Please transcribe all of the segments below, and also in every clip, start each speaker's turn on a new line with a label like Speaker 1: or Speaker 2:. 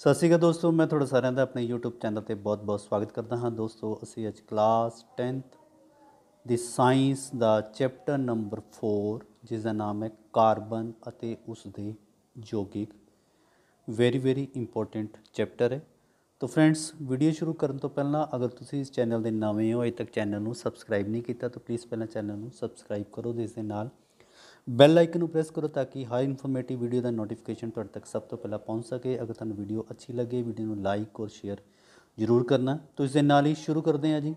Speaker 1: ਸਤਿ ਸ਼੍ਰੀ ਅਕਾਲ ਦੋਸਤੋ, ਮੈਂ ਤੁਹਾਡਾ ਸਾਰਿਆਂ ਦਾ ਆਪਣੇ YouTube ਚੈਨਲ ਤੇ ਬਹੁਤ-ਬਹੁਤ ਸਵਾਗਤ ਕਰਦਾ ਹਾਂ। ਦੋਸਤੋ, ਅਸੀਂ ਅੱਜ ਕਲਾਸ 10th ਦੀ ਸਾਇੰਸ ਦਾ ਚੈਪਟਰ ਨੰਬਰ 4 ਜਿਸ ਦਾ ਨਾਮ ਹੈ ਕਾਰਬਨ ਅਤੇ ਉਸ ਦੇ ਯੌਗਿਕ। ਵੈਰੀ ਇੰਪੋਰਟੈਂਟ ਚੈਪਟਰ ਹੈ। ਤਾਂ ਫਰੈਂਡਸ, ਵੀਡੀਓ ਸ਼ੁਰੂ ਕਰਨ ਤੋਂ ਪਹਿਲਾਂ ਅਗਰ ਤੁਸੀਂ ਇਸ ਚੈਨਲ ਦੇ ਨਵੇਂ ਹੋ, ਅਜੇ ਤੱਕ ਚੈਨਲ ਨੂੰ ਸਬਸਕ੍ਰਾਈਬ ਨਹੀਂ ਕੀਤਾ ਤਾਂ ਪਲੀਜ਼ ਪਹਿਲਾਂ ਚੈਨਲ ਨੂੰ ਸਬਸਕ੍ਰਾਈਬ ਕਰੋ। ਇਸ ਦੇ ਨਾਲ ਬੈਲ ਆਈਕਨ ਨੂੰ ਪ੍ਰੈਸ ਕਰੋ ਤਾਂ ਕਿ ਹਰ ਇਨਫੋਰਮੇਟਿਵ ਵੀਡੀਓ ਦਾ ਨੋਟੀਫਿਕੇਸ਼ਨ ਤੁਹਾਡੇ ਤੱਕ ਸਭ ਤੋਂ ਪਹਿਲਾਂ ਪਹੁੰਚ ਸਕੇ। ਅਗਰ ਤੁਹਾਨੂੰ ਵੀਡੀਓ ਅੱਛੀ ਲੱਗੇ, ਵੀਡੀਓ ਨੂੰ ਲਾਈਕ ਔਰ ਸ਼ੇਅਰ ਜ਼ਰੂਰ ਕਰਨਾ। तो ਇਸ ਦੇ ਨਾਲ ਹੀ ਸ਼ੁਰੂ ਕਰਦੇ ਹਾਂ ਜੀ।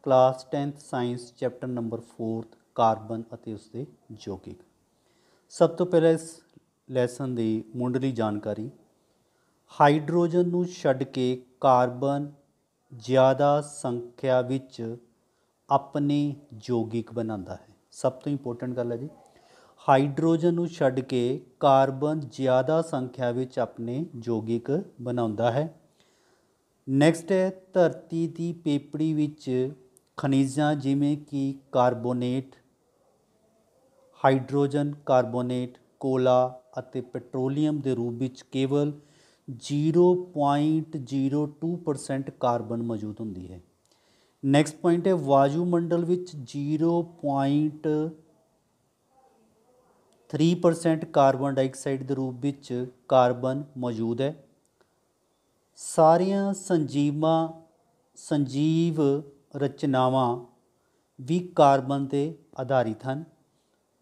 Speaker 1: Class 10th science chapter number 4 carbon ਅਤੇ ਉਸ ਦੇ ਯੌਗਿਕ। ਸਭ ਤੋਂ ਪਹਿਲਾਂ ਇਸ ਲੈਸਨ ਦੀ ਮੁੱਢਲੀ ਜਾਣਕਾਰੀ। ਹਾਈਡਰੋਜਨ ਨੂੰ ਛੱਡ ਕੇ ਕਾਰਬਨ ਜ਼ਿਆਦਾ ਸੰਖਿਆ ਵਿੱਚ ਆਪਣੇ ਯੌਗਿਕ ਬਣਾਉਂਦਾ ਹੈ। ਸਭ ਤੋਂ ਇੰਪੋਰਟੈਂਟ ਗੱਲ ਹੈ ਜੀ, ਹਾਈਡਰੋਜਨ ਨੂੰ ਛੱਡ ਕੇ ਕਾਰਬਨ ਜ਼ਿਆਦਾ ਸੰਖਿਆ ਵਿੱਚ ਆਪਣੇ ਯੌਗਿਕ ਬਣਾਉਂਦਾ ਹੈ। ਨੈਕਸਟ ਹੈ, ਧਰਤੀ ਦੀ ਪੇਪੜੀ ਵਿੱਚ ਖਣਿਜਾਂ ਜਿਵੇਂ ਕਿ ਕਾਰਬੋਨੇਟ, ਹਾਈਡਰੋਜਨ ਕਾਰਬੋਨੇਟ, ਕੋਲਾ ਅਤੇ ਪੈਟਰੋਲੀਅਮ ਦੇ ਰੂਪ ਵਿੱਚ ਕੇਵਲ 0.02% ਕਾਰਬਨ ਮੌਜੂਦ ਹੁੰਦੀ ਹੈ। ਨੈਕਸਟ ਪੁਆਇੰਟ ਹੈ, ਵਾਯੂਮੰਡਲ ਵਿੱਚ 0.3% ਕਾਰਬਨ ਡਾਈਆਕਸਾਈਡ ਦੇ ਰੂਪ ਵਿੱਚ ਕਾਰਬਨ ਮੌਜੂਦ ਹੈ। ਸਾਰੀਆਂ ਸੰਜੀਵ ਰਚਨਾਵਾਂ ਵੀ ਕਾਰਬਨ 'ਤੇ ਆਧਾਰਿਤ ਹਨ।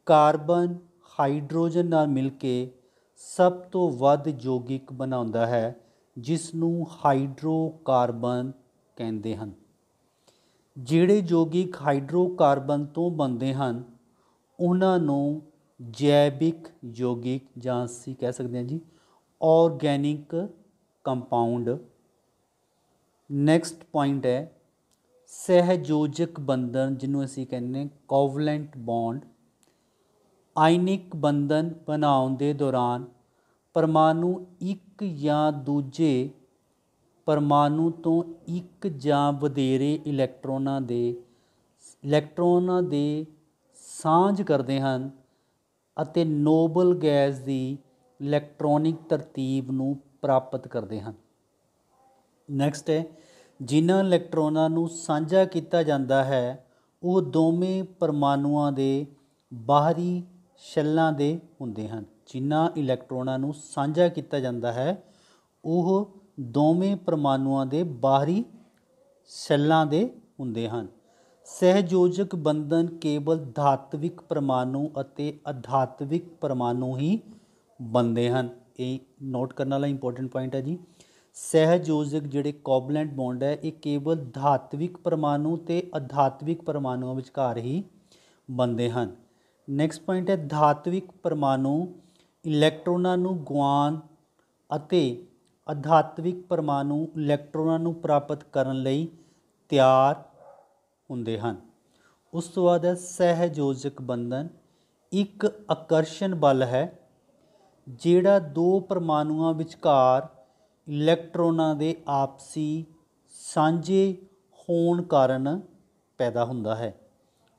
Speaker 1: ਕਾਰਬਨ ਹਾਈਡਰੋਜਨ ਨਾਲ ਮਿਲ ਕੇ ਸਭ ਤੋਂ ਵੱਧ ਯੌਗਿਕ ਬਣਾਉਂਦਾ ਹੈ, ਜਿਸ ਨੂੰ ਹਾਈਡਰੋਕਾਰਬਨ ਕਹਿੰਦੇ ਹਨ। ਜਿਹੜੇ ਯੌਗਿਕ ਹਾਈਡਰੋਕਾਰਬਨ ਤੋਂ ਬਣਦੇ ਹਨ ਉਹਨਾਂ ਨੂੰ ਜੈਵਿਕ ਯੌਗਿਕ ਜਾਂ ਅਸੀਂ ਕਹਿ ਸਕਦੇ ਹਾਂ ਜੀ ਆਰਗੈਨਿਕ ਕੰਪਾਊਂਡ। ਨੈਕਸਟ ਪੁਆਇੰਟ ਹੈ, ਸਹਿਯੋਜਕ ਬੰਧਨ ਜਿਹਨੂੰ ਅਸੀਂ ਕਹਿੰਦੇ ਕੋਵਲੈਂਟ ਬੌਂਡ। ਆਇਨਿਕ ਬੰਧਨ ਬਣਾਉਣ ਦੇ ਦੌਰਾਨ ਪਰਮਾਣੂ ਇੱਕ ਜਾਂ ਦੂਜੇ ਪਰਮਾਣੂ ਤੋਂ ਇੱਕ ਜਾਂ ਵਧੇਰੇ ਇਲੈਕਟ੍ਰੋਨਾਂ ਦੇ ਸਾਂਝ ਕਰਦੇ ਹਨ ਅਤੇ ਨੋਬਲ ਗੈਸ ਦੀ ਇਲੈਕਟ੍ਰੋਨਿਕ ਤਰਤੀਬ ਨੂੰ ਪ੍ਰਾਪਤ ਕਰਦੇ ਹਨ। ਨੈਕਸਟ ਹੈ, ਜਿਨ੍ਹਾਂ ਇਲੈਕਟ੍ਰੋਨਾਂ ਨੂੰ ਸਾਂਝਾ ਕੀਤਾ ਜਾਂਦਾ ਹੈ ਉਹ ਦੋਵੇਂ ਪਰਮਾਣੂਆਂ ਦੇ ਬਾਹਰੀ ਸ਼ੈੱਲਾਂ ਦੇ ਹੁੰਦੇ ਹਨ। ਜਿਨ੍ਹਾਂ ਇਲੈਕਟ੍ਰੋਨਾਂ ਨੂੰ ਸਾਂਝਾ ਕੀਤਾ ਜਾਂਦਾ ਹੈ ਉਹ ਦੋਵੇਂ ਪਰਮਾਣੂਆਂ ਦੇ ਬਾਹਰੀ ਸ਼ੈੱਲਾਂ ਦੇ ਹੁੰਦੇ ਹਨ। ਸਹਿਯੋਜਕ ਬੰਧਨ ਕੇਵਲ ਧਾਤਵਿਕ ਪਰਮਾਣੂ ਅਤੇ ਅਧਾਤਵਿਕ ਪਰਮਾਣੂ ਹੀ ਬਣਦੇ ਹਨ। ਇਹ ਨੋਟ ਕਰਨ ਵਾਲਾ ਇੰਪੋਰਟੈਂਟ ਪੁਆਇੰਟ ਹੈ ਜੀ। ਸਹਿਯੋਜਕ ਜਿਹੜੇ ਕੋਵਲੈਂਟ ਬੌਂਡ ਹੈ ਇਹ ਕੇਵਲ ਧਾਤਵਿਕ ਪਰਮਾਣੂ ਅਤੇ ਅਧਾਤਵਿਕ ਪਰਮਾਣੂਆਂ ਵਿਚਕਾਰ ਹੀ ਬਣਦੇ ਹਨ। ਨੈਕਸਟ ਪੁਆਇੰਟ ਹੈ, ਧਾਤਵਿਕ ਪਰਮਾਣੂ ਇਲੈਕਟ੍ਰੋਨਾਂ ਨੂੰ ਗੁਆਉਣ ਅਤੇ ਅਧਾਤਵਿਕ ਪਰਮਾਣੂ ਇਲੈਕਟ੍ਰੋਨਾਂ ਨੂੰ ਪ੍ਰਾਪਤ ਕਰਨ ਲਈ ਤਿਆਰ ਹੁੰਦੇ ਹਨ। ਉਸ ਤੋਂ ਬਾਅਦ ਹੈ ਸਹਿਯੋਜਕ ਬੰਧਨ। ਇੱਕ ਆਕਰਸ਼ਣ ਬਲ ਹੈ ਜਿਹੜਾ ਦੋ ਪਰਮਾਣੂਆਂ ਵਿਚਕਾਰ ਇਲੈਕਟ੍ਰੋਨਾਂ ਦੇ ਆਪਸੀ ਸਾਂਝੇ ਹੋਣ ਕਾਰਨ ਪੈਦਾ ਹੁੰਦਾ ਹੈ।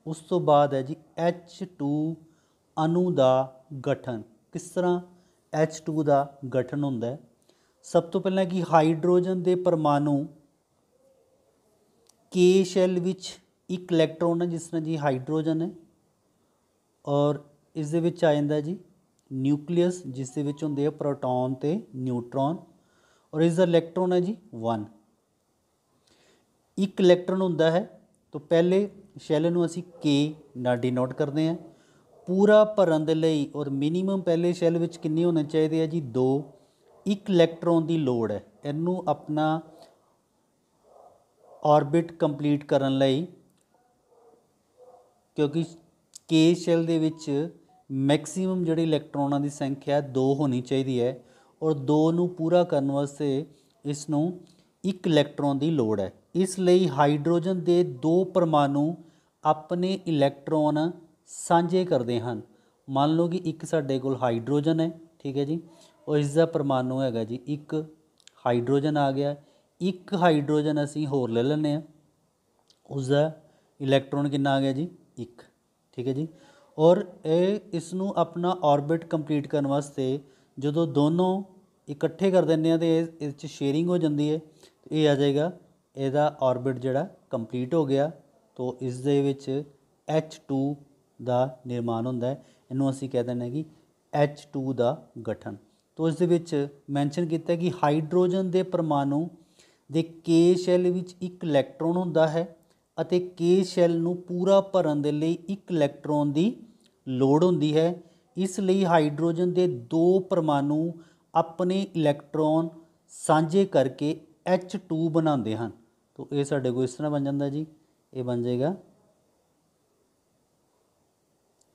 Speaker 1: ਉਸ ਤੋਂ ਬਾਅਦ ਹੈ ਜੀ H2 ਅਣੂ ਦਾ ਗਠਨ। ਕਿਸ ਤਰ੍ਹਾਂ H2 ਦਾ ਗਠਨ ਹੁੰਦਾ ਹੈ? ਸਭ ਤੋਂ ਪਹਿਲਾਂ ਕਿ ਹਾਈਡਰੋਜਨ ਦੇ ਪਰਮਾਣੂ ਕੇ ਸ਼ੈੱਲ ਵਿੱਚ ਇੱਕ ਇਲੈਕਟ੍ਰੋਨ ਹੈ, ਜਿਸ ਤਰ੍ਹਾਂ ਜੀ ਹਾਈਡਰੋਜਨ ਹੈ, ਔਰ ਇਸ ਦੇ ਵਿੱਚ ਆ ਜਾਂਦਾ ਜੀ ਨਿਊਕਲੀਅਸ, ਜਿਸ ਦੇ ਵਿੱਚ ਹੁੰਦੇ ਆ ਪ੍ਰੋਟੋਨ ਅਤੇ ਨਿਊਟਰੋਨ, ਔਰ ਇਸ ਦਾ ਇਲੈਕਟ੍ਰੋਨ ਹੈ ਜੀ 1। ਇੱਕ ਇਲੈਕਟ੍ਰੋਨ ਹੁੰਦਾ ਹੈ ਤਾਂ ਪਹਿਲੇ ਸ਼ੈੱਲ ਨੂੰ ਅਸੀਂ ਕੇ ਨਾਲ ਡਿਨੋਟ ਕਰਦੇ ਹਾਂ। ਪੂਰਾ ਭਰਨ ਦੇ ਲਈ ਔਰ ਮਿਨੀਮਮ ਪਹਿਲੇ ਸ਼ੈੱਲ ਵਿੱਚ ਕਿੰਨੇ ਹੋਣੇ ਚਾਹੀਦੇ ਆ ਜੀ 2। ਇੱਕ ਇਲੈਕਟ੍ਰੋਨ ਦੀ ਲੋੜ ਹੈ ਇਹਨੂੰ ਆਪਣਾ ਆਰਬਿਟ ਕੰਪਲੀਟ ਕਰਨ ਲਈ, ਕਿਉਂਕਿ ਕੇ ਸ਼ੈੱਲ ਦੇ ਵਿੱਚ ਮੈਕਸੀਮਮ ਜਿਹੜੀ ਇਲੈਕਟ੍ਰੋਨਾਂ ਦੀ ਸੰਖਿਆ 2 ਹੋਣੀ ਚਾਹੀਦੀ ਹੈ, ਔਰ 2 ਨੂੰ ਪੂਰਾ ਕਰਨ ਵਾਸਤੇ ਇਸ ਨੂੰ ਇੱਕ ਇਲੈਕਟ੍ਰੋਨ ਦੀ ਲੋੜ ਹੈ। ਇਸ ਲਈ ਹਾਈਡਰੋਜਨ ਦੇ 2 ਪਰਮਾਣੂ ਆਪਣੇ ਇਲੈਕਟ੍ਰੋਨ ਸਾਂਝੇ ਕਰਦੇ ਹਨ। ਮੰਨ ਲਓ ਕਿ ਇੱਕ ਸਾਡੇ ਕੋਲ ਹਾਈਡਰੋਜਨ ਹੈ, ਠੀਕ ਹੈ ਜੀ, ਔਰ ਇਸ ਦਾ ਪਰਮਾਣੂ ਹੈਗਾ ਜੀ ਇੱਕ ਹਾਈਡਰੋਜਨ ਆ ਗਿਆ। ਇੱਕ ਹਾਈਡਰੋਜਨ ਅਸੀਂ ਹੋਰ ਲੈ ਲੈਂਦੇ ਹਾਂ, ਉਸਦਾ ਇਲੈਕਟ੍ਰੋਨ ਕਿੰਨਾ ਆ ਗਿਆ ਜੀ 1, ਠੀਕ ਹੈ ਜੀ। ਔਰ ਇਸ ਨੂੰ ਆਪਣਾ ਆਰਬਿਟ ਕੰਪਲੀਟ ਕਰਨ ਵਾਸਤੇ ਜਦੋਂ ਦੋਨੋਂ इकट्ठे कर देंगे तो इस शेयरिंग हो जाती है, तो ये आ जाएगा ਇਹਦਾ ऑर्बिट ਜਿਹੜਾ कंप्लीट हो गया। तो इस ਦੇ ਵਿੱਚ H2 ਦਾ ਨਿਰਮਾਣ ਹੁੰਦਾ ਹੈ, ਇਹਨੂੰ ਅਸੀਂ ਕਹਿ ਦਿੰਦੇ ਹਾਂ ਕਿ H2 ਦਾ ਗਠਨ। तो ਇਸ ਦੇ ਵਿੱਚ ਮੈਂਸ਼ਨ ਕੀਤਾ ਕਿ ਹਾਈਡਰੋਜਨ ਦੇ ਪਰਮਾਣੂ ਦੇ K ਸ਼ੈੱਲ ਵਿੱਚ ਇੱਕ ਇਲੈਕਟ੍ਰੋਨ ਹੁੰਦਾ ਹੈ ਅਤੇ K ਸ਼ੈੱਲ ਨੂੰ ਪੂਰਾ ਭਰਨ ਦੇ ਲਈ ਇੱਕ ਇਲੈਕਟ੍ਰੋਨ ਦੀ ਲੋੜ ਹੁੰਦੀ ਹੈ। ਇਸ ਲਈ ਹਾਈਡਰੋਜਨ ਦੇ ਦੋ ਪਰਮਾਣੂ ਆਪਣੇ ਇਲੈਕਟ੍ਰੋਨ ਸਾਂਝੇ ਕਰਕੇ H2 ਬਣਾਉਂਦੇ ਹਨ। तो ये साढ़े को इस तरह बन जाता जी, ये बन जाएगा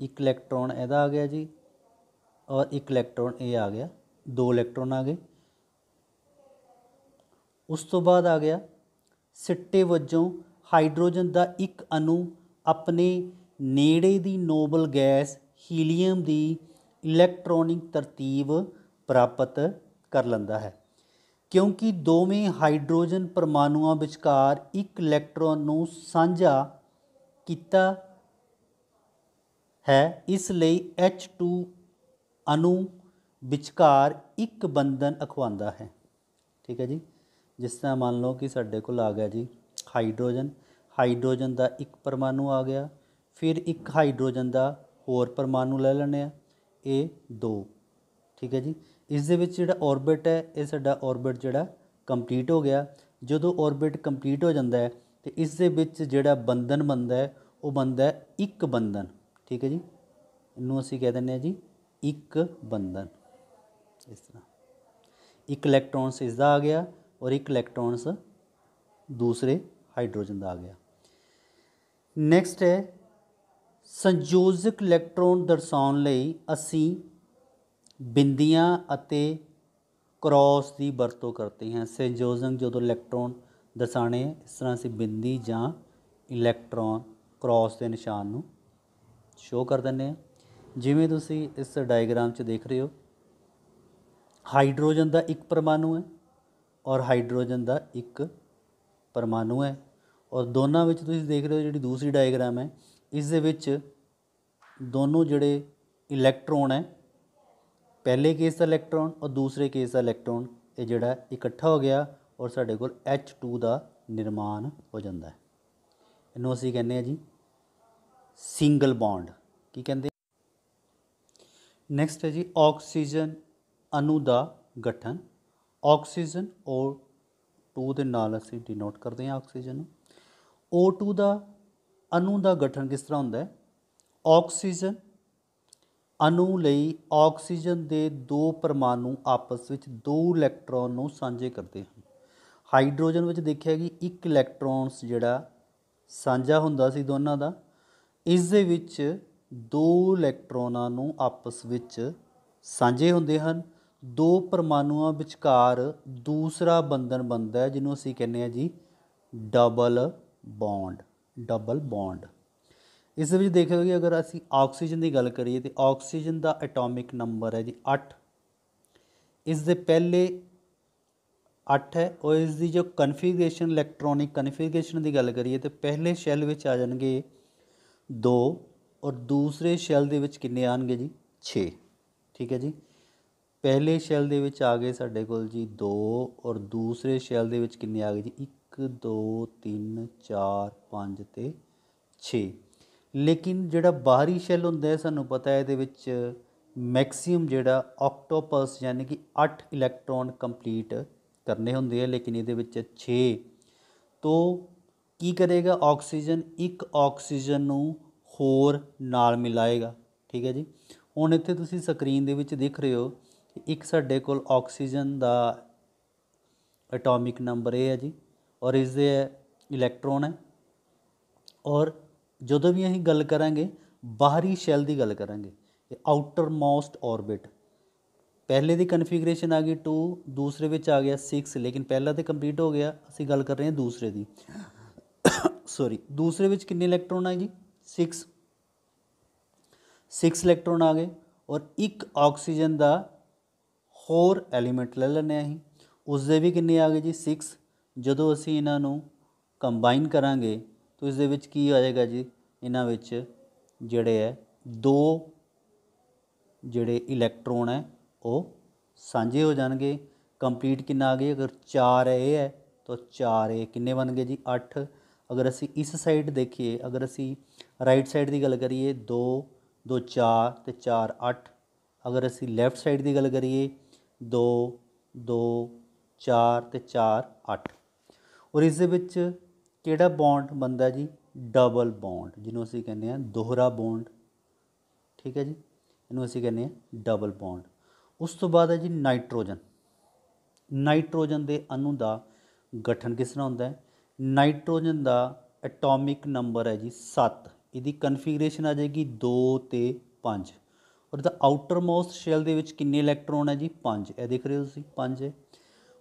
Speaker 1: एक इलैक्ट्रॉन इहदा आ गया जी और एक इलैक्ट्रॉन ये आ गया, दो इलैक्ट्रॉन आ गए। उस तो बाद आ गया सिट्टे वजों हाइड्रोजन का एक अणु अपने नेड़े दी नोबल गैस हीलीयम की इलैक्ट्रॉनिक तरतीब प्राप्त कर लैंदा है, क्योंकि दोवें हाइड्रोजन परमाणुओं विचकार एक इलैक्ट्रॉन नूं साझा किया है। इसलिए H2 अणु विचकार एक बंधन अखवांदा है। ठीक है जी, जिस तरह मान लो कि साढ़े कोल आ गया जी हाइड्रोजन, हाइड्रोजन का एक परमाणु आ गया, फिर एक हाइड्रोजन का होर परमाणु ले लैने ये दो। ठीक है जी, इस दे विच जिहड़ा ऑर्बिट है ये साडा ऑर्बिट जिहड़ा कंप्लीट हो गया। जदों ऑर्बिट कंप्लीट हो जाता है तो इस दे विच जिहड़ा बंधन बनता है वो बनता है एक बंधन। ठीक है जी, इनू असीं कह दिंदे जी एक बंधन। इस तरह एक इलैक्ट्रॉन्स इसदा आ गया और एक इलैक्ट्रॉन्स दूसरे हाइड्रोजन का आ गया। नैक्सट है संयोजक इलैक्ट्रॉन दर्शाउण लई असीं बिंदियां अते क्रॉस की वरतों करते हैं। संयोजक जो इलैक्ट्रॉन दर्शाने इस तरह से बिंदी जां इलैक्ट्रॉन क्रॉस के निशान नूं शो कर देंगे। जिवें तुसीं इस डायग्राम च देख रहे हो हाइड्रोजन का एक परमाणु है और हाइड्रोजन का एक परमाणु है, और दोनों में तुसीं देख रहे हो जी दूसरी डायग्राम है, इस दे विच दोनों जोड़े इलैक्ट्रॉन है, पहले केस का इलैक्ट्रॉन और दूसरे केस का इलैक्ट्रॉन ये जोड़ा इकट्ठा हो गया और साढ़े को H2 का निर्माण हो जाता है। इनू असीं कहने जी सिंगल बॉन्ड की कहते। नैक्सट है जी ऑक्सीजन अणु का गठन। ऑक्सीजन O2 के नाल असीं डिनोट करते हैं ऑक्सीजन। O2 का अणु का गठन किस तरह होंदा है? ऑक्सीजन अणु लई ऑक्सीजन के दो परमाणु आपस में दो इलैक्ट्रॉन नूं सांझे करते हैं। हाइड्रोजन में देखिया कि एक इलैक्ट्रॉन्स जिहड़ा सांझा हुंदा सी दोनों का, इस दे विच दो इलैक्ट्रॉनां नूं आपस विच सांझे हुंदे हन। दो परमाणुओं विचकार दूसरा बंधन बनता है जिन्हों असीं कहने हैं जी डबल बॉन्ड। डबल बॉन्ड इस विच देखो कि अगर असीं ऑक्सीजन की गल करिए तो ऑक्सीजन का एटॉमिक नंबर है जी 8। इस दे पहले 8 है और इसकी जो कन्फिगरेशन इलैक्ट्रॉनिक कन्फिगरेशन की गल करिए तो पहले शैल विच आ जाएंगे 2 और दूसरे शैल दे विच किन्ने आएंगे जी 6। ठीक है जी, पहले शैल दे विच आ गए साडे कोल जी 2 और दूसरे शैल दे विच किन्ने आ गए जी 1 2 3 4 5 ते 6। लेकिन जिहड़ा बाहरी शैल हुंदा है सानूं पता है इहदे विच मैक्सीम जिहड़ा ऑक्टोपस यानी कि 8 इलैक्ट्रॉन कंप्लीट करने होंदे हैं, लेकिन इहदे विच 6। तो की करेगा ऑक्सीजन एक ऑक्सीजन नूं होर नाल मिलाएगा। ठीक है जी, हुण इत्थे तुसीं स्क्रीन दे विच देख रहे हो एक साडे कोल ऑक्सीजन का एटॉमिक नंबर ये है जी और इसदे इलैक्ट्रॉन है। और ਜਦੋਂ भी ਅਸੀਂ गल करांगे बाहरी शैल की गल करांगे आउटर मोस्ट ऑर्बिट पहले की कन्फिगरेशन आ गई 2, दूसरे में आ गया 6, लेकिन पहला तो कंप्लीट हो गया। असीं गल कर रहे हैं दूसरे की सॉरी दूसरे में कितने इलैक्ट्रॉन आए जी 6 इलैक्ट्रॉन आ गए और एक ऑक्सीजन का होर एलीमेंट ले लैने असीं उसदे भी कितने आ गए जी 6। जदों असीं इन्हां नूं कंबाइन करांगे तो इस दे विच की आ जाएगा जी इन्हां विच जिहड़े है 2 जिहड़े इलैक्ट्रॉन है वो ਸਾਂਝੇ ਹੋ ਜਾਣਗੇ। ਕੰਪਲੀਟ ਕਿੰਨਾ ਆ ਗਏ, ਅਗਰ 4 ਇਹ ਹੈ ਤਾਂ 4 ਇਹ ਕਿੰਨੇ ਬਣ ਗਏ ਜੀ 8। ਅਗਰ ਅਸੀਂ ਇਸ ਸਾਈਡ ਦੇਖੀਏ, ਅਗਰ ਅਸੀਂ ਰਾਈਟ ਸਾਈਡ ਦੀ ਗੱਲ ਕਰੀਏ 2 2 4 ਅਤੇ 4 8। ਅਗਰ ਅਸੀਂ ਲੈਫਟ ਸਾਈਡ ਦੀ ਗੱਲ ਕਰੀਏ 2 2 4 ਅਤੇ 4 8। ਔਰ ਇਸ ਦੇ ਵਿੱਚ ਕਿਹੜਾ ਬੌਂਡ ਬਣਦਾ ਜੀ, ਡਬਲ ਬੌਂਡ, ਜਿਹਨੂੰ ਅਸੀਂ ਕਹਿੰਦੇ ਹਾਂ ਦੋਹਰਾ ਬੌਂਡ। ਠੀਕ ਹੈ ਜੀ, ਇਹਨੂੰ ਅਸੀਂ ਕਹਿੰਦੇ ਹਾਂ ਡਬਲ ਬੌਂਡ। ਉਸ ਤੋਂ ਬਾਅਦ ਹੈ ਜੀ ਨਾਈਟ੍ਰੋਜਨ। ਨਾਈਟ੍ਰੋਜਨ ਦੇ ਅਣੂ ਦਾ ਗਠਨ ਕਿਸ ਤਰ੍ਹਾਂ ਹੁੰਦਾ ਹੈ। ਨਾਈਟ੍ਰੋਜਨ ਦਾ ਐਟੋਮਿਕ ਨੰਬਰ ਹੈ ਜੀ 7। ਇਹਦੀ ਕਨਫੀਗਰੇਸ਼ਨ ਆ ਜਾਏਗੀ 2 ਅਤੇ 5। ਔਰ ਦਾ ਆਊਟਰ ਮੋਸਟ ਸ਼ੈਲ ਦੇ ਵਿੱਚ ਕਿੰਨੇ ਇਲੈਕਟ੍ਰੋਨ ਹੈ ਜੀ 5। ਇਹ ਦੇਖ ਰਹੇ ਹੋ ਤੁਸੀਂ 5 ਹੈ।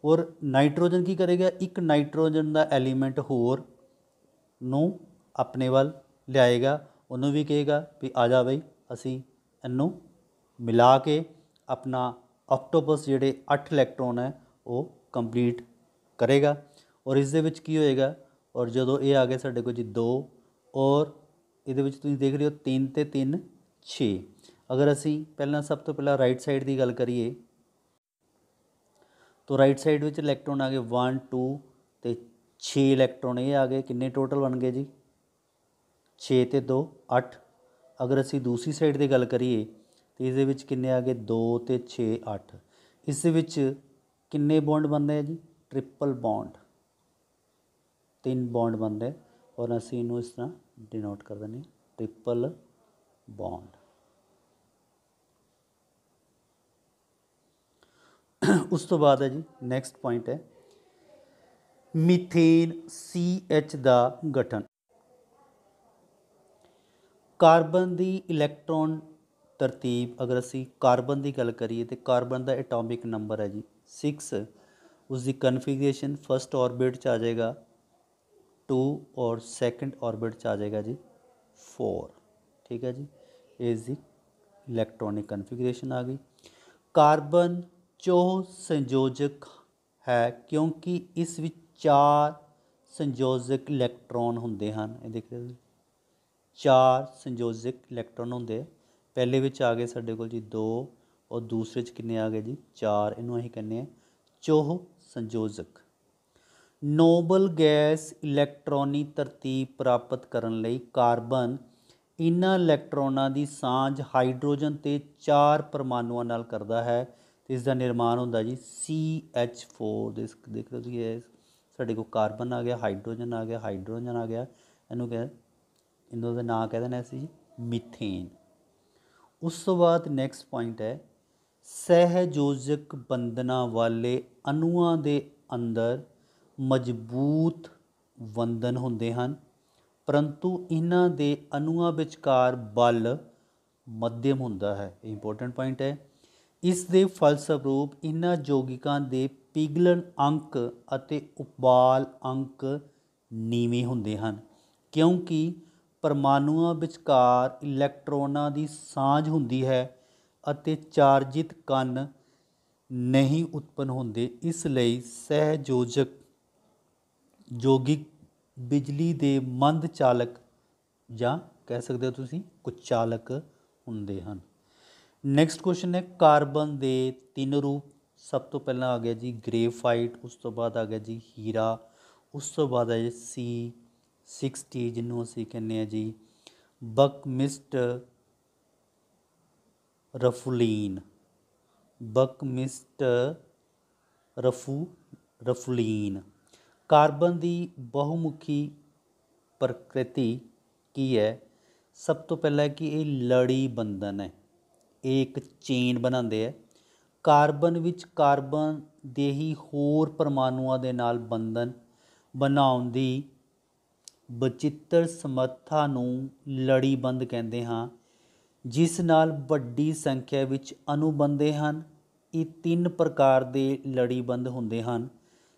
Speaker 1: ਔਰ ਨਾਈਟ੍ਰੋਜਨ ਕੀ ਕਰੇਗਾ, ਇੱਕ ਨਾਈਟ੍ਰੋਜਨ ਦਾ ਐਲੀਮੈਂਟ ਹੋਰ ਨੂੰ ਆਪਣੇ ਵੱਲ ਲਿਆਏਗਾ, ਉਹਨੂੰ ਵੀ ਕਹੇਗਾ ਵੀ ਆ ਜਾ ਬਈ ਅਸੀਂ ਇਹਨੂੰ ਮਿਲਾ ਕੇ ਆਪਣਾ ਆਕਟੋਪਸ ਜਿਹੜੇ 8 ਇਲੈਕਟ੍ਰੋਨ ਹੈ ਉਹ ਕੰਪਲੀਟ ਕਰੇਗਾ। ਔਰ ਇਸ ਦੇ ਵਿੱਚ ਕੀ ਹੋਏਗਾ, ਔਰ ਜਦੋਂ ਇਹ ਆ ਗਿਆ ਸਾਡੇ ਕੋਲ ਜੀ 2, ਔਰ ਇਹਦੇ ਵਿੱਚ ਤੁਸੀਂ ਦੇਖ ਰਹੇ ਹੋ 3 ਅਤੇ 3 6। ਅਗਰ ਅਸੀਂ ਪਹਿਲਾਂ ਸਭ ਤੋਂ ਪਹਿਲਾਂ ਰਾਈਟ ਸਾਈਡ ਦੀ ਗੱਲ ਕਰੀਏ ਤਾਂ ਰਾਈਟ ਸਾਈਡ ਵਿੱਚ ਇਲੈਕਟ੍ਰੋਨ ਆ ਗਏ 1 2 ਅਤੇ 6 ਇਲੈਕਟ੍ਰੋਨ ਇਹ ਆ ਗਏ। ਕਿੰਨੇ ਟੋਟਲ ਬਣ ਗਏ ਜੀ 6 ਅਤੇ 2 8। ਅਗਰ ਅਸੀਂ ਦੂਸਰੀ ਸਾਈਡ ਦੀ ਗੱਲ ਕਰੀਏ ਤਾਂ ਇਸ ਦੇ ਵਿੱਚ ਕਿੰਨੇ ਆ ਗਏ 2 ਅਤੇ 6 8। ਇਸ ਦੇ ਵਿੱਚ ਕਿੰਨੇ ਬੌਂਡ ਬਣਦੇ ਆ ਜੀ, ਟ੍ਰਿਪਲ ਬੌਂਡ, 3 ਬੌਂਡ ਬਣਦੇ। ਔਰ ਅਸੀਂ ਇਹਨੂੰ ਇਸ ਤਰ੍ਹਾਂ ਡਿਨੋਟ ਕਰ ਦਿੰਦੇ ਹਾਂ ਟ੍ਰਿਪਲ ਬੌਂਡ। ਉਸ ਤੋਂ ਬਾਅਦ ਹੈ ਜੀ ਨੈਕਸਟ ਪੁਆਇੰਟ ਹੈ ਮੀਥੇਨ CH ਦਾ ਗਠਨ। ਕਾਰਬਨ ਦੀ ਇਲੈਕਟ੍ਰੋਨ ਤਰਤੀਬ, ਅਗਰ ਅਸੀਂ ਕਾਰਬਨ ਦੀ ਗੱਲ ਕਰੀਏ ਤਾਂ ਕਾਰਬਨ ਦਾ ਐਟੋਮਿਕ ਨੰਬਰ ਹੈ ਜੀ 6। ਉਸ ਦੀ ਕਨਫੀਗਰੇਸ਼ਨ ਫਸਟ ਔਰਬਿਟ 'ਚ ਆ ਜਾਏਗਾ 2 ਔਰ ਸੈਕੰਡ ਔਰਬਿਟ 'ਚ ਆ ਜਾਏਗਾ ਜੀ 4। ਠੀਕ ਹੈ ਜੀ, ਇਸ ਦੀ ਇਲੈਕਟ੍ਰੋਨਿਕ ਕਨਫੀਗਰੇਸ਼ਨ ਆ ਗਈ। ਕਾਰਬਨ ਚੌਹ ਸੰਯੋਜਕ ਹੈ ਕਿਉਂਕਿ ਇਸ ਵਿੱਚ 4 ਸੰਯੋਜਕ ਇਲੈਕਟ੍ਰੋਨ ਹੁੰਦੇ ਹਨ। ਇਹ ਦੇਖ ਰਹੇ 4 ਸੰਯੋਜਕ ਇਲੈਕਟ੍ਰੋਨ ਹੁੰਦੇ। ਪਹਿਲੇ ਵਿੱਚ ਆ ਗਏ ਸਾਡੇ ਕੋਲ ਜੀ 2 ਔਰ ਦੂਸਰੇ 'ਚ ਕਿੰਨੇ ਆ ਗਏ ਜੀ 4। ਇਹਨੂੰ ਅਸੀਂ ਕਹਿੰਦੇ ਹਾਂ ਚੌਹ ਸੰਯੋਜਕ। ਨੋਬਲ ਗੈਸ ਇਲੈਕਟ੍ਰੋਨੀ ਤਰਤੀਬ ਪ੍ਰਾਪਤ ਕਰਨ ਲਈ ਕਾਰਬਨ ਇਹਨਾਂ ਇਲੈਕਟ੍ਰੋਨਾਂ ਦੀ ਸਾਂਝ ਹਾਈਡਰੋਜਨ ਅਤੇ 4 ਪਰਮਾਣੂਆਂ ਨਾਲ ਕਰਦਾ ਹੈ ਅਤੇ ਇਸ ਦਾ ਨਿਰਮਾਣ ਹੁੰਦਾ ਜੀ CH4। ਦੇਖ ਰਹੇ ਹੋ ਤੁਸੀਂ, ਇਹ ਸਾਡੇ ਕੋਲ ਕਾਰਬਨ ਆ ਗਿਆ, ਹਾਈਡਰੋਜਨ ਆ ਗਿਆ, ਹਾਈਡਰੋਜਨ ਆ ਗਿਆ, ਇਹਨੂੰ ਇਹਨਾਂ ਦਾ ਨਾਂ ਕਹਿ ਦੇਣਾ ਸੀ ਮੀਥੇਨ। ਉਸ ਤੋਂ ਬਾਅਦ ਨੈਕਸਟ ਪੁਆਇੰਟ ਹੈ ਸਹਿਯੋਜਕ ਬੰਧਨਾਂ ਵਾਲੇ ਅਣੂਆਂ ਦੇ ਅੰਦਰ ਮਜ਼ਬੂਤ ਬੰਧਨ ਹੁੰਦੇ ਹਨ, ਪਰੰਤੂ ਇਹਨਾਂ ਦੇ ਅਣੂਆਂ ਵਿਚਕਾਰ ਬਲ ਮੱਧਮ ਹੁੰਦਾ ਹੈ। ਇਹ ਇੰਪੋਰਟੈਂਟ ਪੁਆਇੰਟ ਹੈ। ਇਸ ਦੇ ਫਲਸਰੂਪ ਇਹਨਾਂ ਯੌਗਿਕਾਂ ਦੇ ਪਿਘਲਣ ਅੰਕ ਅਤੇ ਉਬਾਲ ਅੰਕ ਨੀਵੇਂ ਹੁੰਦੇ ਹਨ ਕਿਉਂਕਿ ਪਰਮਾਣੂਆਂ ਵਿਚਕਾਰ ਇਲੈਕਟ੍ਰੋਨਾਂ ਦੀ ਸਾਂਝ ਹੁੰਦੀ ਹੈ ਅਤੇ ਚਾਰਜਿਤ ਕਣ ਨਹੀਂ ਉਤਪੰਨ ਹੁੰਦੇ। ਇਸ ਲਈ ਸਹਿਯੋਜਕ ਯੌਗਿਕ ਬਿਜਲੀ ਦੇ ਮੰਦ ਚਾਲਕ ਜਾਂ ਕਹਿ ਸਕਦੇ ਹੋ ਤੁਸੀਂ ਕੁਚਾਲਕ ਹੁੰਦੇ ਹਨ। ਨੈਕਸਟ ਕੁਐਸਚਨ ਹੈ ਕਾਰਬਨ ਦੇ 3 ਰੂਪ। ਸਭ ਤੋਂ ਪਹਿਲਾਂ ਆ ਗਿਆ ਜੀ ਗ੍ਰੇਫਾਈਟ, ਉਸ ਤੋਂ ਬਾਅਦ ਆ ਗਿਆ ਜੀ ਹੀਰਾ, ਉਸ ਤੋਂ ਬਾਅਦ ਹੈ ਜੀ C60 ਜਿਹਨੂੰ ਅਸੀਂ ਕਹਿੰਦੇ ਹਾਂ ਜੀ ਬਕਮਿਸਟ ਰਫੂਲੀਨ, ਬਕਮਿਸਟ ਰਫੂਲੀਨ। ਕਾਰਬਨ ਦੀ ਬਹੁਮੁਖੀ ਪ੍ਰਕਿਰਤੀ ਕੀ ਹੈ। ਸਭ ਤੋਂ ਪਹਿਲਾਂ ਕਿ ਇਹ ਲੜੀ ਬੰਧਨ ਹੈ, ਇਹ ਇੱਕ ਚੇਨ ਬਣਾਉਂਦੇ ਹੈ। ਕਾਰਬਨ ਵਿੱਚ ਕਾਰਬਨ ਦੇ ਹੀ ਹੋਰ ਪਰਮਾਣੂਆਂ ਦੇ ਨਾਲ ਬੰਧਨ ਬਣਾਉਣ ਦੀ ਵਚਿੱਤਰ ਸਮਰੱਥਾ ਨੂੰ ਲੜੀਬੰਧ ਕਹਿੰਦੇ ਹਾਂ, ਜਿਸ ਨਾਲ ਵੱਡੀ ਸੰਖਿਆ ਵਿੱਚ ਅਣੂ ਬਣਦੇ ਹਨ। ਇਹ 3 ਪ੍ਰਕਾਰ ਦੇ ਲੜੀਬੰਧ ਹੁੰਦੇ ਹਨ।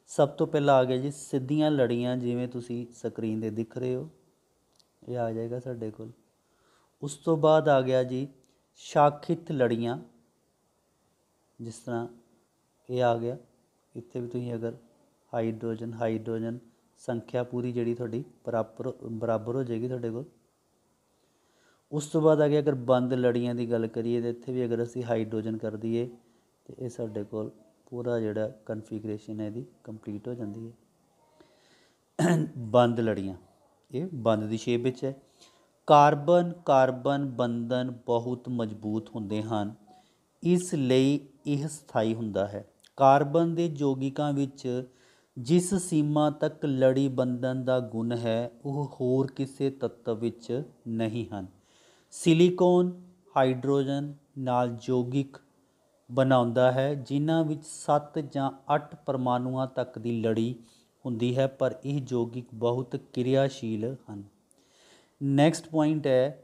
Speaker 1: ਸਭ ਤੋਂ ਪਹਿਲਾਂ ਆ ਗਿਆ ਜੀ ਸਿੱਧੀਆਂ ਲੜੀਆਂ, ਜਿਵੇਂ ਤੁਸੀਂ ਸਕਰੀਨ 'ਤੇ ਦਿਖ ਰਹੇ ਹੋ, ਇਹ ਆ ਜਾਏਗਾ ਸਾਡੇ ਕੋਲ। ਉਸ ਤੋਂ ਬਾਅਦ ਆ ਗਿਆ ਜੀ ਸ਼ਾਖਿਤ ਲੜੀਆਂ, ਜਿਸ ਤਰ੍ਹਾਂ ਇਹ ਆ ਗਿਆ। ਇੱਥੇ ਵੀ ਤੁਸੀਂ ਅਗਰ ਹਾਈਡਰੋਜਨ ਸੰਖਿਆ ਪੂਰੀ ਜਿਹੜੀ ਤੁਹਾਡੀ ਬਰਾਬਰ ਹੋ ਜਾਏਗੀ ਤੁਹਾਡੇ ਕੋਲ। ਉਸ ਤੋਂ ਬਾਅਦ ਆ ਗਿਆ ਅਗਰ ਬੰਦ ਲੜੀਆਂ ਦੀ ਗੱਲ ਕਰੀਏ ਤਾਂ ਇੱਥੇ ਵੀ ਅਗਰ ਅਸੀਂ ਹਾਈਡਰੋਜਨ ਕਰ ਦਈਏ ਤੇ ਇਹ ਸਾਡੇ ਕੋਲ ਪੂਰਾ ਜਿਹੜਾ ਕਨਫੀਗਰੇਸ਼ਨ ਹੈ ਇਹਦੀ ਕੰਪਲੀਟ ਹੋ ਜਾਂਦੀ ਹੈ। ਬੰਦ ਲੜੀਆਂ, ਇਹ ਬੰਦ ਦੀ ਸ਼ੇਪ ਵਿੱਚ ਹੈ। ਕਾਰਬਨ ਕਾਰਬਨ ਬੰਧਨ ਬਹੁਤ ਮਜ਼ਬੂਤ ਹੁੰਦੇ ਹਨ, ਇਸ ਲਈ ਇਹ ਸਥਾਈ ਹੁੰਦਾ ਹੈ। ਕਾਰਬਨ ਦੇ ਯੌਗਿਕਾਂ ਵਿੱਚ ਜਿਸ ਸੀਮਾ ਤੱਕ ਲੜੀ ਬੰਧਨ ਦਾ ਗੁਣ ਹੈ ਉਹ ਹੋਰ ਕਿਸੇ ਤੱਤਵ ਵਿੱਚ ਨਹੀਂ ਹਨ। ਸਿਲੀਕੋਨ ਹਾਈਡਰੋਜਨ ਨਾਲ ਯੌਗਿਕ ਬਣਾਉਂਦਾ ਹੈ ਜਿਨ੍ਹਾਂ ਵਿੱਚ 7 ਜਾਂ 8 ਪਰਮਾਣੂਆਂ ਤੱਕ ਦੀ ਲੜੀ ਹੁੰਦੀ ਹੈ, ਪਰ ਇਹ ਯੌਗਿਕ ਬਹੁਤ ਕਿਰਿਆਸ਼ੀਲ ਹਨ। ਨੈਕਸਟ ਪੁਆਇੰਟ ਹੈ,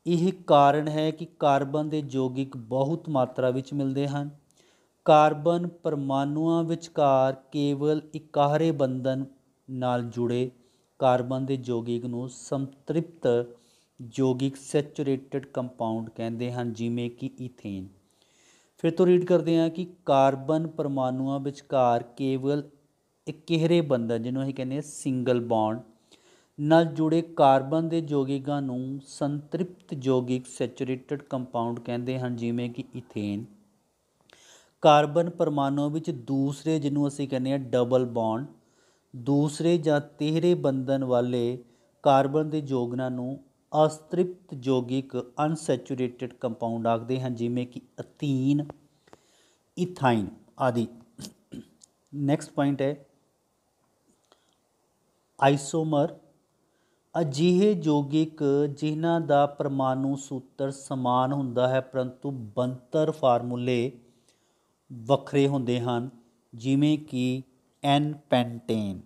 Speaker 1: ਇਹ ਕਾਰਨ ਹੈ ਕਿ ਕਾਰਬਨ ਦੇ ਯੌਗਿਕ ਬਹੁਤ ਮਾਤਰਾ ਵਿੱਚ ਮਿਲਦੇ ਹਨ। ਕਾਰਬਨ ਪਰਮਾਣੂਆਂ ਵਿਚਕਾਰ ਕੇਵਲ ਇਕਾਹਰੇ ਬੰਧਨ ਨਾਲ ਜੁੜੇ ਕਾਰਬਨ ਦੇ ਯੌਗਿਕ ਨੂੰ ਸੰਤ੍ਰਿਪਤ ਯੌਗਿਕ ਸੈਚੂਰੇਟਡ ਕੰਪਾਊਂਡ ਕਹਿੰਦੇ ਹਨ, ਜਿਵੇਂ ਕਿ ਈਥੇਨ। ਫਿਰ ਤੋਂ ਰੀਡ ਕਰਦੇ ਹਾਂ ਕਿ ਕਾਰਬਨ ਪਰਮਾਣੂਆਂ ਵਿਚਕਾਰ ਕੇਵਲ ਇਕਹਿਰੇ ਬੰਧਨ, ਜਿਹਨੂੰ ਅਸੀਂ ਕਹਿੰਦੇ ਹਾਂ ਸਿੰਗਲ ਬੌਂਡ ਨਾਲ ਜੁੜੇ ਕਾਰਬਨ ਦੇ ਯੌਗਿਕਾਂ ਨੂੰ ਸੰਤ੍ਰਿਪਤ ਯੌਗਿਕ ਸੈਚੂਰੇਟਡ ਕੰਪਾਊਂਡ ਕਹਿੰਦੇ ਹਨ, ਜਿਵੇਂ ਕਿ ਈਥੇਨ। ਕਾਰਬਨ ਪਰਮਾਣੂਆਂ ਵਿੱਚ ਦੂਸਰੇ, ਜਿਹਨੂੰ ਅਸੀਂ ਕਹਿੰਦੇ ਹਾਂ ਡਬਲ ਬੌਂਡ, ਦੂਸਰੇ ਜਾਂ ਤੀਹਰੇ ਬੰਧਨ ਵਾਲੇ ਕਾਰਬਨ ਦੇ ਯੌਗਨਾਂ ਨੂੰ ਅਸਤ੍ਰਿਪਤ ਯੌਗਿਕ ਅਨਸੈਚੂਰੇਟਡ ਕੰਪਾਊਂਡ ਆਖਦੇ ਹਨ, ਜਿਵੇਂ ਕਿ ਅਥੀਨ, ਇਥਾਈਨ ਆਦਿ। ਨੈਕਸਟ ਪੁਆਇੰਟ ਹੈ ਆਈਸੋਮਰ, ਅਜਿਹੇ ਯੌਗਿਕ ਜਿਨ੍ਹਾਂ ਦਾ ਪਰਮਾਣੂ ਸੂਤਰ ਸਮਾਨ ਹੁੰਦਾ ਹੈ ਪਰੰਤੂ ਬਣਤਰ ਫਾਰਮੂਲੇ ਵੱਖਰੇ ਹੁੰਦੇ ਹਨ, ਜਿਵੇਂ ਕਿ ਐਨ ਪੈਂਟੇਨ।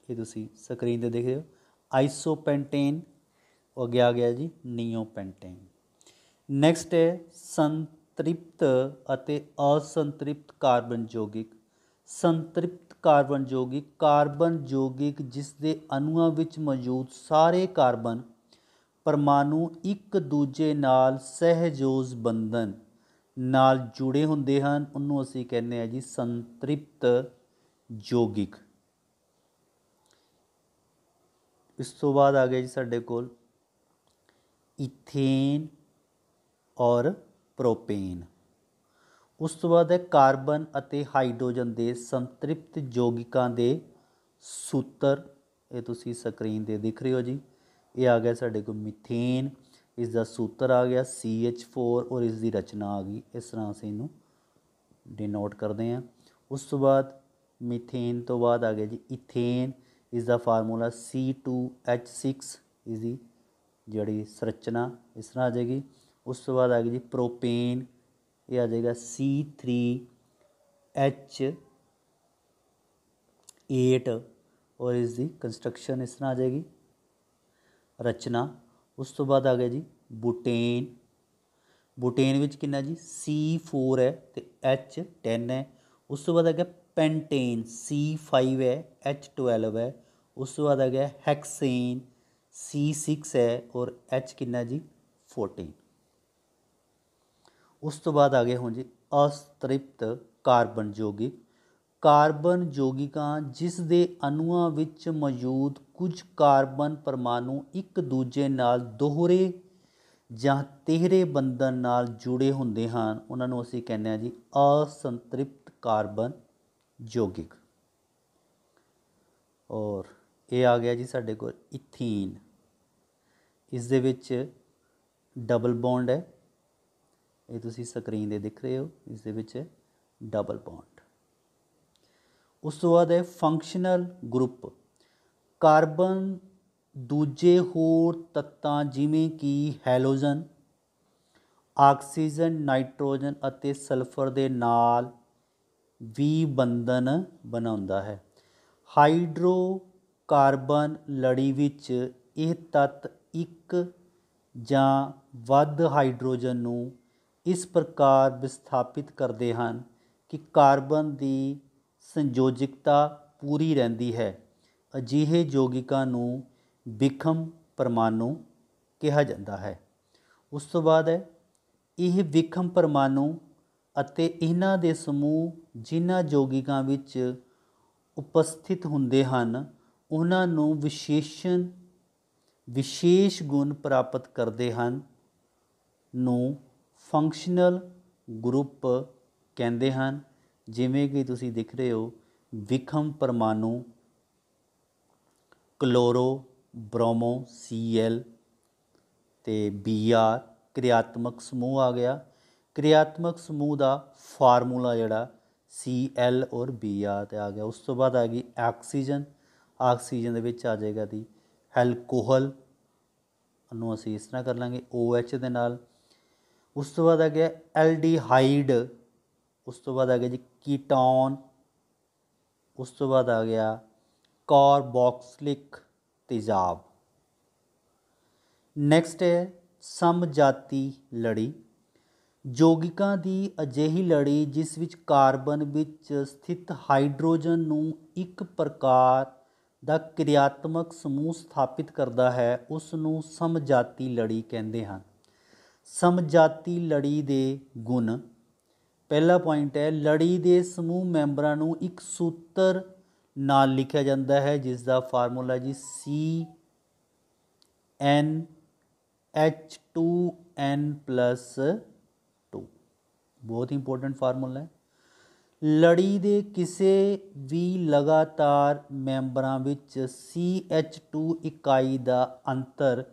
Speaker 1: ਇਹ ਤੁਸੀਂ ਸਕਰੀਨ 'ਤੇ ਦੇਖ ਰਹੇ ਹੋ, ਆਈਸੋਪੈਂਟੇਨ। ਉਹ ਅੱਗੇ ਆ ਗਿਆ ਜੀ ਨੀਓਪੈਂਟੇਨ। ਨੈਕਸਟ ਹੈ ਸੰਤ੍ਰਿਪਤ ਅਤੇ ਅਸੰਤ੍ਰਿਪਤ ਕਾਰਬਨ ਯੌਗਿਕ। ਸੰਤ੍ਰਿਪਤ ਕਾਰਬਨ ਯੌਗਿਕ ਕਾਰਬਨ ਯੌਗਿਕ ਜਿਸ ਦੇ ਅਣੂਆਂ ਵਿੱਚ ਮੌਜੂਦ ਸਾਰੇ ਕਾਰਬਨ ਪਰਮਾਣੂ ਇੱਕ ਦੂਜੇ ਨਾਲ ਸਹਿਜੋਜ ਬੰਧਨ ਨਾਲ ਜੁੜੇ ਹੁੰਦੇ ਹਨ, ਉਹਨੂੰ ਅਸੀਂ ਕਹਿੰਦੇ ਹਾਂ ਜੀ ਸੰਤ੍ਰਿਪਤ ਯੌਗਿਕ। ਇਸ ਤੋਂ ਬਾਅਦ ਆ ਗਿਆ ਜੀ ਸਾਡੇ ਕੋਲ ਈਥੇਨ ਔਰ ਪ੍ਰੋਪੇਨ। ਉਸ ਤੋਂ ਬਾਅਦ ਹੈ ਕਾਰਬਨ ਅਤੇ ਹਾਈਡਰੋਜਨ ਦੇ ਸੰਤ੍ਰਿਪਤ ਯੌਗਿਕਾਂ ਦੇ ਸੂਤਰ। ਇਹ ਤੁਸੀਂ ਸਕਰੀਨ 'ਤੇ ਦਿਖ ਰਹੇ ਹੋ ਜੀ। ਇਹ ਆ ਗਿਆ ਸਾਡੇ ਕੋਲ ਮਿਥੇਨ, ਇਸ ਦਾ ਸੂਤਰ ਆ ਗਿਆ CH4 ਔਰ ਇਸ ਦੀ ਰਚਨਾ ਆ ਗਈ, ਇਸ ਤਰ੍ਹਾਂ ਅਸੀਂ ਇਹਨੂੰ ਡਿਨੋਟ ਕਰਦੇ ਹਾਂ। ਉਸ ਤੋਂ ਬਾਅਦ ਮਿਥੇਨ ਤੋਂ ਬਾਅਦ ਆ ਗਿਆ ਜੀ ਇਥੇਨ, ਇਸ ਦਾ ਫਾਰਮੂਲਾ C2H6, ਇਸ ਦੀ ਜਿਹੜੀ ਸੰਰਚਨਾ ਇਸ ਤਰ੍ਹਾਂ ਆ ਜਾਏਗੀ। ਉਸ ਤੋਂ ਬਾਅਦ ਆ ਗਈ ਜੀ ਪ੍ਰੋਪੇਨ, ਇਹ ਆ ਜਾਏਗਾ C3H8 ਔਰ ਇਸ ਦੀ ਕੰਸਟਰਕਸ਼ਨ ਇਸ ਤਰ੍ਹਾਂ ਆ ਜਾਏਗੀ, ਰਚਨਾ। ਉਸ ਤੋਂ ਬਾਅਦ ਆ ਗਿਆ ਜੀ ਬੁਟੇਨ। ਬੁਟੇਨ ਵਿੱਚ ਕਿੰਨਾ ਜੀ C4 ਹੈ ਅਤੇ H10 ਹੈ। ਉਸ ਤੋਂ ਬਾਅਦ ਆ ਗਿਆ ਪੈਂਟੇਨ, C5 ਹੈ H12 ਹੈ। ਉਸ ਤੋਂ ਬਾਅਦ ਆ ਗਿਆ ਹੈਕਸੇਨ, C6 ਹੈ ਔਰ H ਕਿੰਨਾ ਜੀ 14। ਉਸ ਤੋਂ ਬਾਅਦ ਆ ਗਏ ਹੁਣ ਜੀ ਅਸਤ੍ਰਿਪਤ ਕਾਰਬਨ ਯੌਗਿਕ। ਕਾਰਬਨ ਯੌਗਿਕਾਂ ਜਿਸ ਦੇ ਅਣੂਆਂ ਵਿੱਚ ਮੌਜੂਦ ਕੁਝ ਕਾਰਬਨ ਪਰਮਾਣੂ ਇੱਕ ਦੂਜੇ ਨਾਲ ਦੋਹਰੇ ਜਾਂ ਤੀਹਰੇ ਬੰਧਨ ਨਾਲ ਜੁੜੇ ਹੁੰਦੇ ਹਨ, ਉਹਨਾਂ ਨੂੰ ਅਸੀਂ ਕਹਿੰਦੇ ਹਾਂ ਜੀ ਅਸੰਤ੍ਰਿਪਤ ਕਾਰਬਨ ਯੌਗਿਕ। ਔਰ ਇਹ ਆ ਗਿਆ ਜੀ ਸਾਡੇ ਕੋਲ ਇਥੀਨ, ਇਸ ਦੇ ਵਿੱਚ ਡਬਲ ਬੌਂਡ ਹੈ, ਇਹ ਤੁਸੀਂ ਸਕਰੀਨ 'ਤੇ ਦਿਖ ਰਹੇ ਹੋ, ਇਸ ਦੇ ਵਿੱਚ ਡਬਲ ਬੌਂਡ। ਉਸ ਤੋਂ ਬਾਅਦ ਹੈ ਫੰਕਸ਼ਨਲ ਗਰੁੱਪ। ਕਾਰਬਨ ਦੂਜੇ ਹੋਰ ਤੱਤਾਂ ਜਿਵੇਂ ਕਿ ਹੈਲੋਜਨ, ਆਕਸੀਜਨ, ਨਾਈਟ੍ਰੋਜਨ ਅਤੇ ਸਲਫਰ ਦੇ ਨਾਲ ਵੀ ਬੰਧਨ ਬਣਾਉਂਦਾ ਹੈ। ਹਾਈਡਰੋਕਾਰਬਨ ਲੜੀ ਵਿੱਚ ਇਹ ਤੱਤ ਇੱਕ ਜਾਂ ਵੱਧ ਹਾਈਡਰੋਜਨ ਨੂੰ ਇਸ ਪ੍ਰਕਾਰ ਵਿਸਥਾਪਿਤ ਕਰਦੇ ਹਨ ਕਿ ਕਾਰਬਨ ਦੀ ਸੰਯੋਜਕਤਾ ਪੂਰੀ ਰਹਿੰਦੀ ਹੈ। ਅਜਿਹੇ ਯੌਗਿਕਾਂ ਨੂੰ ਵਿਖਮ ਪਰਮਾਣੂ ਕਿਹਾ ਜਾਂਦਾ ਹੈ। ਉਸ ਤੋਂ ਬਾਅਦ ਹੈ ਇਹ ਵਿਖਮ ਪਰਮਾਣੂ ਅਤੇ ਇਹਨਾਂ ਦੇ ਸਮੂਹ ਜਿਨ੍ਹਾਂ ਯੌਗਿਕਾਂ ਵਿੱਚ ਉਪਸਥਿਤ ਹੁੰਦੇ ਹਨ ਉਹਨਾਂ ਨੂੰ ਵਿਸ਼ੇਸ਼ ਗੁਣ ਪ੍ਰਾਪਤ ਕਰਦੇ ਹਨ ਨੂੰ ਫੰਕਸ਼ਨਲ ਗਰੁੱਪ ਕਹਿੰਦੇ ਹਨ, ਜਿਵੇਂ ਕਿ ਤੁਸੀਂ ਦਿਖ ਰਹੇ ਹੋ ਵਿਖਮ ਪਰਮਾਣੂ, ਕਲੋਰੋ ਬ੍ਰੋਮੋ Cl ਤੇ Br क्रियात्मक समूह आ गया। क्रियात्मक समूह का फार्मूला जोड़ा Cl और Br आ गया। उस तो बाद आ गई ऑक्सीजन, ऑक्सीजन के आ जाएगा दी एल्कोहल, ਉਹਨੂੰ ਅਸੀਂ ਇਸ ਤਰ੍ਹਾਂ ਕਰ ਲਾਂਗੇ OH ਦੇ ਨਾਲ। ਉਸ ਤੋਂ ਬਾਅਦ ਆ ਗਿਆ ਐਲਡੀਹਾਈਡ, ਉਸ ਤੋਂ ਬਾਅਦ ਆ ਗਿਆ ਜੀ ਕੀਟੋਨ, ਉਸ ਤੋਂ ਬਾਅਦ ਆ ਗਿਆ ਕਾਰਬੋਕਸਿਲਿਕ ਤੇਜ਼ਾਬ। ਨੈਕਸਟ ਹੈ ਸਮਜਾਤੀ ਲੜੀ। ਯੌਗਿਕਾਂ ਦੀ ਅਜਿਹੀ ਲੜੀ ਜਿਸ ਵਿੱਚ ਕਾਰਬਨ ਵਿੱਚ ਸਥਿਤ ਹਾਈਡਰੋਜਨ ਨੂੰ ਇੱਕ ਪ੍ਰਕਾਰ ਦਾ ਕਿਰਿਆਤਮਕ ਸਮੂਹ ਸਥਾਪਿਤ ਕਰਦਾ ਹੈ, ਉਸ ਨੂੰ ਸਮਜਾਤੀ ਲੜੀ ਕਹਿੰਦੇ ਹਨ। ਸਮਜਾਤੀ ਲੜੀ ਦੇ ਗੁਣ, ਪਹਿਲਾ ਪੁਆਇੰਟ ਹੈ ਲੜੀ ਦੇ ਸਮੂਹ ਮੈਂਬਰਾਂ ਨੂੰ ਇੱਕ ਸੂਤਰ ਨਾਲ ਲਿਖਿਆ ਜਾਂਦਾ ਹੈ, ਜਿਸ ਦਾ ਫਾਰਮੂਲਾ ਜੀ CnH2n+2, ਬਹੁਤ ਇੰਪੋਰਟੈਂਟ ਫਾਰਮੂਲਾ ਹੈ। ਲੜੀ ਦੇ ਕਿਸੇ ਵੀ ਲਗਾਤਾਰ ਮੈਂਬਰਾਂ ਵਿੱਚ CH2 ਇਕਾਈ ਦਾ ਅੰਤਰ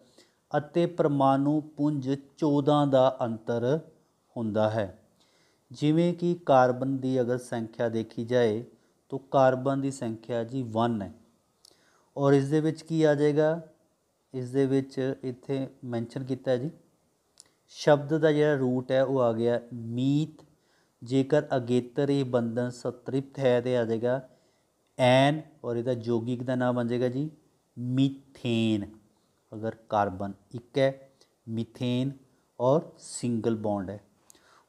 Speaker 1: ਅਤੇ ਪਰਮਾਣੂ ਪੁੰਜ 14 ਦਾ ਅੰਤਰ ਹੁੰਦਾ ਹੈ। ਜਿਵੇਂ ਕਿ ਕਾਰਬਨ ਦੀ ਅਗਰ ਸੰਖਿਆ ਦੇਖੀ ਜਾਏ ਤਾਂ ਕਾਰਬਨ ਦੀ ਸੰਖਿਆ ਜੀ 1 ਹੈ, ਔਰ ਇਸ ਦੇ ਵਿੱਚ ਕੀ ਆ ਜਾਏਗਾ, ਇਸ ਦੇ ਵਿੱਚ ਇੱਥੇ ਮੈਂਸ਼ਨ ਕੀਤਾ ਹੈ ਜੀ ਸ਼ਬਦ ਦਾ ਜਿਹੜਾ ਰੂਟ ਹੈ ਉਹ ਆ ਗਿਆ ਮੀਤ। ਜੇਕਰ ਅਗੇਤਰ ਇਹ ਬੰਧਨ ਸੰਤ੍ਰਿਪਤ ਹੈ तो आ जाएगा एन, और इसका यौगिक का नाम बन जाएगा जी मीथेन। अगर कार्बन एक है मीथेन और सिंगल बॉन्ड है।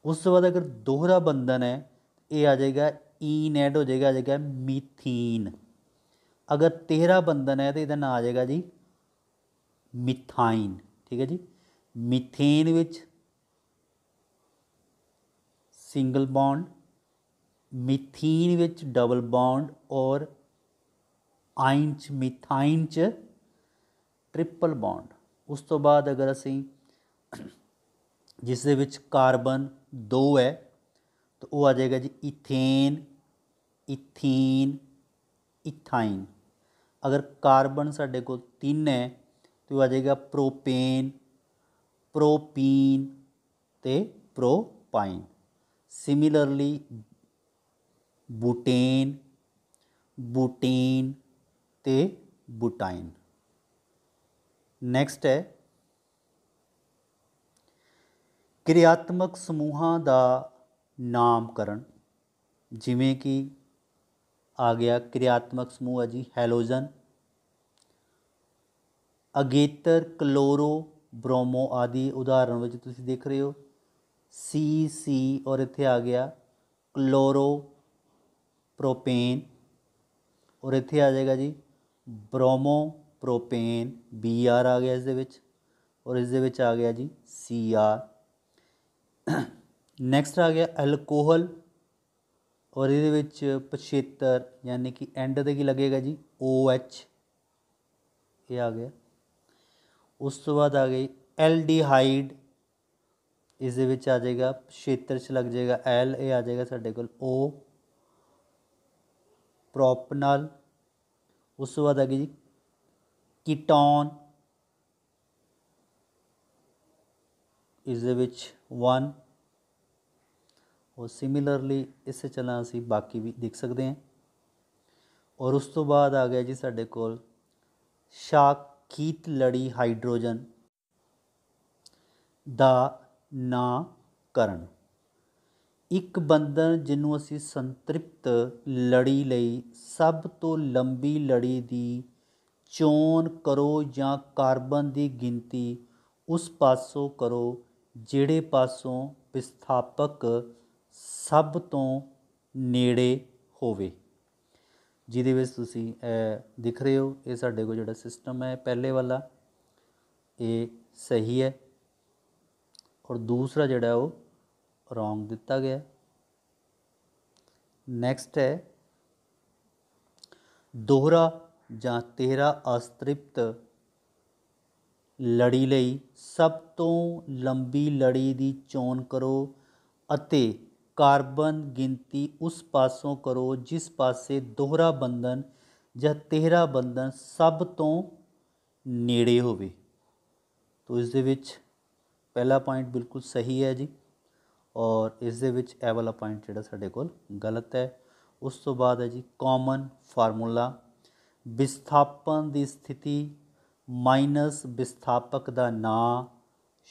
Speaker 1: उस तो बाद अगर दोहरा बंधन है ये आ जाएगा ईन ऐड हो जाएगा, आ जाएगा मीथीन। अगर तेहरा बंधन है तो इसका नाम आ जाएगा जी मिथाइन। ठीक है जी, methane which single bond, methene which double bond और आइन च मिथाइन च ट्रिपल बॉन्ड। उस तो बाद अगर असी जिस दे विच कार्बन 2 है तो वो आ जाएगा जी इथेन, इथीन, इथाइन। अगर कार्बन साढ़े को 3 है तो आ जाएगा प्रोपेन, प्रोपीन ते प्रोपाइन। सिमिलरली बुटेन, बुटीन ते बुटाइन। नैक्सट है क्रियात्मक समूहों का नामकरण। जिमें कि आ गया क्रियात्मक समूह है जी हैलोजन, अगेतर, क्लोरो, ब्रोमो आदि उदाहरण में तुसीं देख रहे हो सी और इत्थे आ गया क्लोरो प्रोपेन, और इत्थे आ जाएगा जी ब्रोमो प्रोपेन Br आ गया इस दे विच, और इस दे विच आ गया जी Cr। नैक्सट आ गया एल्कोहल, और ये विच पछेतर यानी कि एंड ते की लगेगा जी OH, ये आ गया। उस तो बाद आ गई एल्डिहाइड, इस दे विच आ जाएगा क्षेत्र च लग जाएगा L, ये आ जाएगा साढ़े कोल O। प्रोपनल, उस तो बाद आ गई जी कीटोन, इस दे विच 1, और सिमिलरली इससे चलना असी बाकी भी देख सकते हैं। और उस तो बाद आ गया जी साढ़े कोल शाखीत लड़ी हाइड्रोजन ਦਾ ਨਾਕਰਨ। ਇੱਕ ਬੰਧਨ ਜਿਹਨੂੰ ਅਸੀਂ ਸੰਤ੍ਰਿਪਤ ਲੜੀ ਲਈ ਸਭ ਤੋਂ ਲੰਬੀ ਲੜੀ ਦੀ ਚੋਣ ਕਰੋ ਜਾਂ ਕਾਰਬਨ ਦੀ ਗਿਣਤੀ ਉਸ ਪਾਸੋਂ ਕਰੋ ਜਿਹੜੇ ਪਾਸੋਂ ਵਿਸਥਾਪਕ ਸਭ ਤੋਂ ਨੇੜੇ ਹੋਵੇ। ਜਿਹਦੇ ਵਿੱਚ ਤੁਸੀਂ ਦਿਖ ਰਹੇ ਹੋ ਇਹ ਸਾਡੇ ਕੋਲ ਜਿਹੜਾ ਸਿਸਟਮ ਹੈ ਪਹਿਲੇ ਵਾਲਾ ਇਹ ਸਹੀ ਹੈ, और दूसरा जोड़ा वो रॉन्ग दिता गया। नैक्सट है दोहरा ਜਾਂ ਤੇਹਰਾ ਅਸਤ੍ਰਿਪਤ ਲੜੀ ਲਈ ਸਭ ਤੋਂ ਲੰਬੀ ਲੜੀ ਦੀ ਚੋਣ ਕਰੋ ਅਤੇ ਕਾਰਬਨ ਗਿਣਤੀ ਉਸ ਪਾਸੋਂ ਕਰੋ ਜਿਸ ਪਾਸੇ ਦੋਹਰਾ ਬੰਧਨ ਜਾਂ ਤੀਹਰਾ ਬੰਧਨ ਸਭ ਤੋਂ ਨੇੜੇ ਹੋਵੇ। ਤੋ ਇਸ ਦੇ ਵਿੱਚ ਪਹਿਲਾ ਪੁਆਇੰਟ ਬਿਲਕੁਲ ਸਹੀ ਹੈ ਜੀ, ਔਰ ਇਸ ਦੇ ਵਿੱਚ ਇਹ ਵਾਲਾ ਪੁਆਇੰਟ ਜਿਹੜਾ ਸਾਡੇ ਕੋਲ ਗਲਤ ਹੈ। ਉਸ ਤੋਂ ਬਾਅਦ ਹੈ ਜੀ ਕਾਮਨ ਫਾਰਮੂਲਾ, ਵਿਸਥਾਪਨ ਦੀ ਸਥਿਤੀ ਮਾਈਨਸ ਵਿਸਥਾਪਕ ਦਾ ਨਾਂ,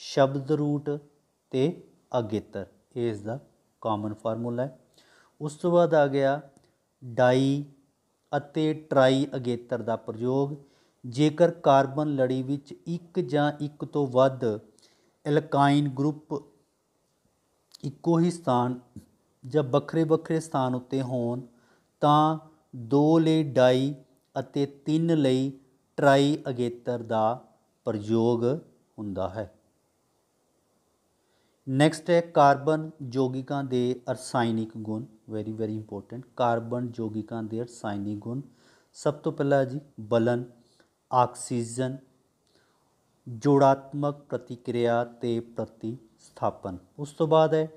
Speaker 1: ਸ਼ਬਦ ਰੂਟ ਤੇ ਅਗੇਤਰ, ਇਹ ਇਸ ਦਾ ਕਾਮਨ ਫਾਰਮੂਲਾ ਹੈ। ਉਸ ਤੋਂ ਬਾਅਦ ਆ ਗਿਆ ਡਾਈ ਅਤੇ ਟਰਾਈ ਅਗੇਤਰ ਦਾ ਪ੍ਰਯੋਗ। ਜੇਕਰ ਕਾਰਬਨ ਲੜੀ ਵਿੱਚ ਇੱਕ ਜਾਂ ਇੱਕ ਤੋਂ ਵੱਧ ਐਲਕਾਈਨ ਗਰੁੱਪ ਇੱਕੋ ਹੀ ਸਥਾਨ ਜਾਂ ਵੱਖਰੇ ਵੱਖਰੇ ਸਥਾਨ ਉੱਤੇ ਹੋਣ ਤਾਂ 2 ਲਈ ਡਾਈ ਅਤੇ 3 ਲਈ ਟਰਾਈ ਅਗੇਤਰ ਦਾ ਪ੍ਰਯੋਗ ਹੁੰਦਾ ਹੈ। ਨੈਕਸਟ ਹੈ ਕਾਰਬਨ ਯੌਗਿਕਾਂ ਦੇ ਰਸਾਇਣਿਕ ਗੁਣ, ਵੈਰੀ ਵੈਰੀ ਇੰਪੋਰਟੈਂਟ। ਕਾਰਬਨ ਯੌਗਿਕਾਂ ਦੇ ਰਸਾਇਣਿਕ ਗੁਣ, ਸਭ ਤੋਂ ਪਹਿਲਾਂ ਜੀ ਬਲਨ, ਆਕਸੀਜਨ, ਜੋੜਾਤਮਕ ਪ੍ਰਤੀਕਿਰਿਆ ਤੇ ਪ੍ਰਤੀਸਥਾਪਨ। ਉਸ ਤੋਂ ਬਾਅਦ ਹੈ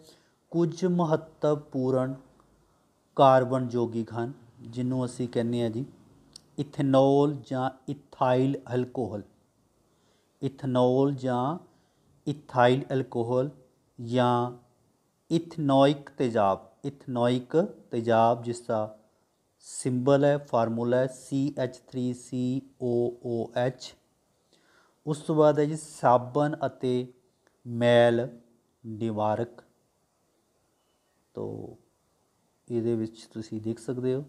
Speaker 1: ਕੁਝ ਮਹੱਤਵਪੂਰਨ ਕਾਰਬਨ ਯੌਗਿਕ ਹਨ ਜਿਹਨੂੰ ਅਸੀਂ ਕਹਿੰਦੇ ਹਾਂ ਜੀ ਇਥੇਨੋਲ ਜਾਂ ਇਥਾਈਲ ਐਲਕੋਹਲ, ਇਥਨੋਲ ਜਾਂ ਇਥਾਈਲ ਐਲਕੋਹਲ ਜਾਂ ਇਥਨੋਇਕ ਤੇਜ਼ਾਬ, ਇਥਨੋਇਕ ਤੇਜ਼ਾਬ ਜਿਸ ਦਾ ਸਿੰਬਲ ਹੈ ਫਾਰਮੂਲਾ ਹੈ CH3COOH। ਉਸ ਤੋਂ ਬਾਅਦ ਹੈ ਜੀ ਸਾਬਣ ਅਤੇ ਮੈਲ ਨਿਵਾਰਕ। ਤੋ ਇਹਦੇ ਵਿੱਚ ਤੁਸੀਂ ਦੇਖ ਸਕਦੇ ਹੋ